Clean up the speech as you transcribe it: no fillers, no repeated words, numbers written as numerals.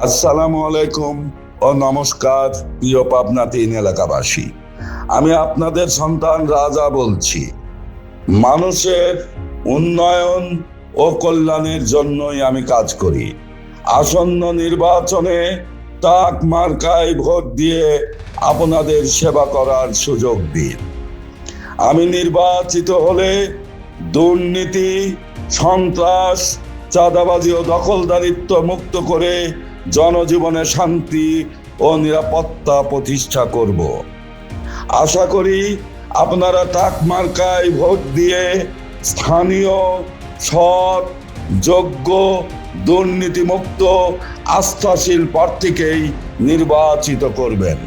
আসসালামু আলাইকুম ও নমস্কার প্রিয় পাবনা ৩ এলাকাবাসী। আমি আপনাদের সন্তান রাজা বলছি। মানুষের উন্নয়ন ও কল্যাণের জন্যই আমি কাজ করি। আসন্ন নির্বাচনে তাক মার্কায় ভোট দিয়ে আপনাদের সেবা করার সুযোগ দিন। আমি নির্বাচিত হলে দুর্নীতি, সন্ত্রাস, চাঁদাবাজি ও দখলদারিত্ব মুক্ত করে জনজীবনে শান্তি ও নিরাপত্তা প্রতিষ্ঠা করব। আশা করি আপনারা টাক মার্কায় ভোট দিয়ে স্থানীয়, সৎ, যোগ্য, দুর্নীতিমুক্ত, আস্থাশীল প্রার্থীকেই নির্বাচিত করবেন।